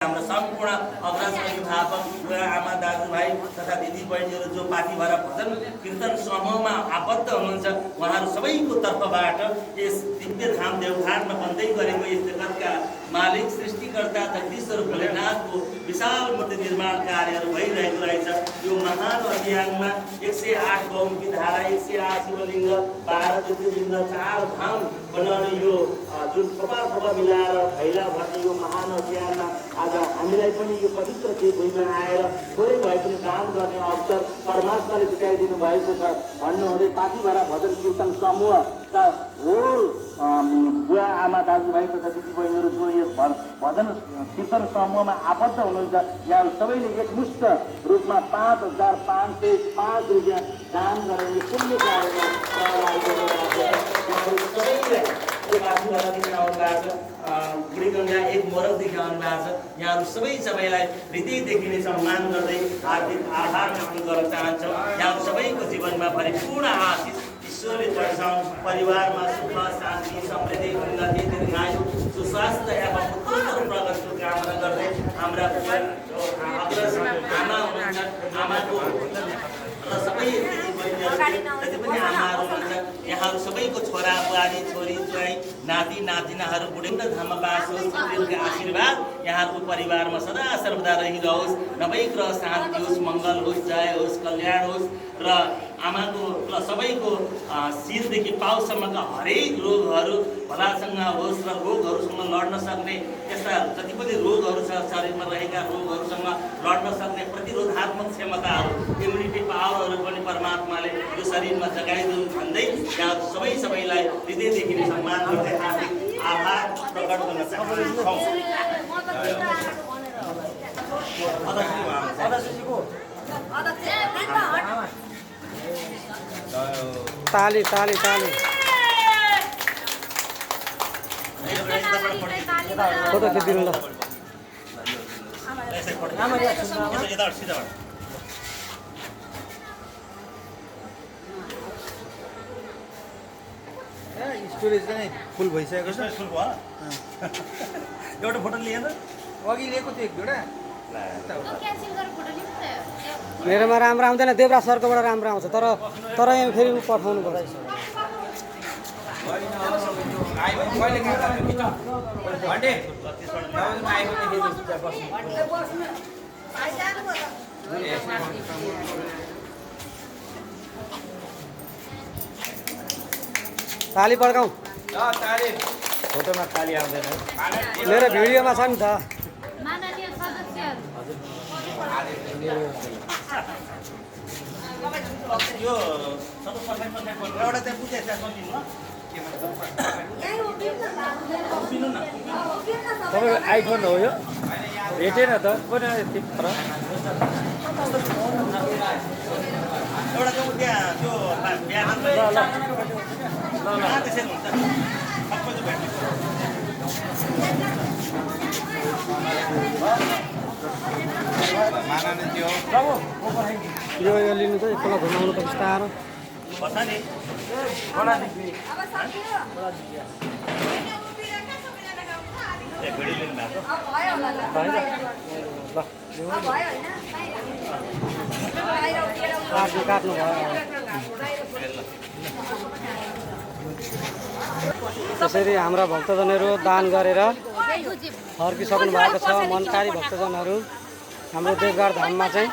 हाम्रो सम्पूर्ण अग्रज अभिभावक बुवा आमा दाजुभाइ तथा दिदीबहिनीहरू जो पार्टी भएर भजन कीर्तन समूहमा आबद्ध हुनुहुन्छ उहाँहरू सबैको तर्फबाट यस दिव्य धाम देवघाटमा बन्दै गरेको यस जगतका मालिक सृष्टिकर्ता जगदीश्वर भोलेनाथको विशाल मूर्ति निर्माण कार्यहरू भइरहेको रहेछ। यो महान अभियानमा 108 गौमुखी धारा, 108 शिवलिङ्ग, 12 ज्योतिर्लिङ्ग, 4 धाम बनाउने यो जुन थोपा मिलाएर भैला भन्ने यो महान अभियानमा आज हामीलाई पनि यो पवित्र भूमिमा आएर थोरै भए पनि दान गर्ने अवसर परमात्माले जुटाइदिनु भएको छ भन्नुहुँदै पार्टीभरा भजन कीर्तन समूहका होल बुवा आमा दाजुभाइ तथा दिदीबहिनीहरू जो यस भजन कीर्तन समूहमा आबद्ध हुनुहुन्छ यहाँ सबैले एकमुष्ट रूपमा 5,505 रुपियाँ दान गरेर पुण्य कार्यमा सहभागी हुनुभएको छ। बुढीगङ्गा 1 मोरौदेखि आउनुभएको छ। यहाँहरू सबैलाई हृदयदेखि नै सम्मान गर्दै हार्दिक आभार व्यक्त गर्न चाहन्छौँ। यहाँहरू सबैको जीवनमा परिपूर्ण आशिष ईश्वरले वर्षाउन्, परिवारमा सुख शान्ति समृद्धि उन्नति दीर्घायु सुस्वास्थ्य एवं उत्तरोत्तर प्रगतिको कामना गर्दै हाम्रा अग्रज आमा हुनुहुन्छ, आमाको र सबै दिदीबहिनीहरू जति पनि आमाहरू हुनुहुन्छ यहाँहरू सबैको छोरा बुहारी छोरी ज्वाइँ नाति नातिनाहरू बुढेन्द्र धाममा बास होस्। शिवदेवको आशीर्वाद यहाँहरूको परिवारमा सदा सर्वदा रहिरहोस्। नभई ग्रह शान्ति होस्, मङ्गल होस्, जय होस्, कल्याण होस् र आमाको र सबैको शिरदेखि पाउसम्मका हरेक रोगहरू भलासँग होस् र रोगहरूसँग लड्न सक्ने यस्ता जति पनि रोगहरू छ शरीरमा रहेका रोगहरूसँग लड्न सक्ने प्रतिरोधात्मक क्षमताहरू इम्युनिटी पावरहरू पनि परमात्माले यो शरीरमा जगाइदिनु भन्दै यहाँ सबैलाई हृदयदेखि नै सम्मान गर्दै हार्दिक आभार प्रकट गर्न चाहन्छौँ। ताली ताली ताली फोटो खिचिदिनु ल। स्टोरेज चाहिँ फुल भइसकेको छ। एउटा फोटो लिएन अघि लिएको थियो 1 जोडा। मेरोमा राम्रो आउँदैन, देवराज सरकोबाट राम्रो आउँछ, तर यहाँ फेरि पठाउनु पर्छ। ताली पड्काउँ, फोटोमा ताली आउँदैन। मेरो भिडियोमा छ नि त। यो एउटा चाहिँ बुझेछ सकिनु तपाईँको आइफोन हो यो? भेटेन त कुन फरक? एउटा चाहिँ त्यहाँ त्यो बिहान त्यसरी हुन्छ सबै चाहिँ भेट्नु यो लिनु त एकपल्ट घुमाउनु त बिस्तारो बस नि भिडियो लिनु भएको काट्नु भयो। त्यसरी हाम्रा भक्तजनहरू दान गरेर फर्किसक्नु भएको छ। मनकारी भक्तजनहरू हाम्रो देवघाट धाममा चाहिँ